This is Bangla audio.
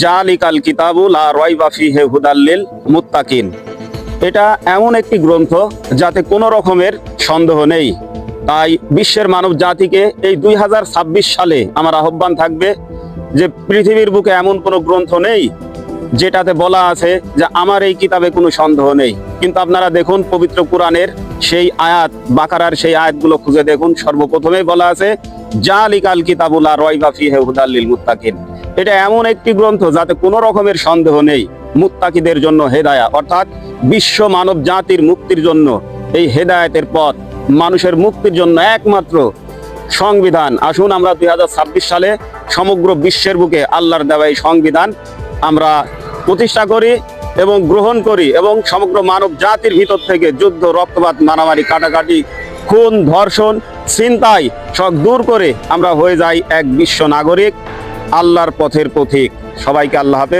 জালিকাল কিতাবু লা রাইবা ফিহি হুদাল লিল মুত্তাকিন। এটা এমন একটি গ্রন্থ যাতে কোনো রকমের সন্দেহ নেই। তাই বিশ্বের মানব জাতিকে এই 2026 সালে আমার আহ্বান থাকবে যে পৃথিবীর বুকে এমন কোনো গ্রন্থ নেই যেটাতে বলা আছে যে আমার এই কিতাবে কোনো সন্দেহ নেই। কিন্তু আপনারা দেখুন পবিত্র কোরআনের সেই আয়াত, বাকারার সেই আয়াতগুলো খুঁজে দেখুন। সর্বপ্রথমেই বলা আছে জালিকাল কিতাবু লা রাইবা ফিহি হুদাল লিল মুত্তাকিন। এটা এমন একটি গ্রন্থ যাতে কোনো রকমের সন্দেহ নেই, মুত্তাকিদের জন্য হেদায়া, অর্থাৎ বিশ্ব মানব জাতির মুক্তির জন্য এই হেদায়েতের পথ, মানুষের মুক্তির জন্য একমাত্র সংবিধান। আসুন আমরা 2026 সালে সমগ্র বিশ্বের বুকে আল্লাহর দেওয়া এই সংবিধান আমরা প্রতিষ্ঠা করি এবং গ্রহণ করি এবং সমগ্র মানব জাতির ভিতর থেকে যুদ্ধ, রক্তপাত, মারামারি, কাটাকাটি, খুন, ধর্ষণ, ছিনতাই সব দূর করে আমরা হয়ে যাই এক বিশ্ব নাগরিক, আল্লাহর পথের পথিক। সবাইকে আল্লাহ হাফেজ।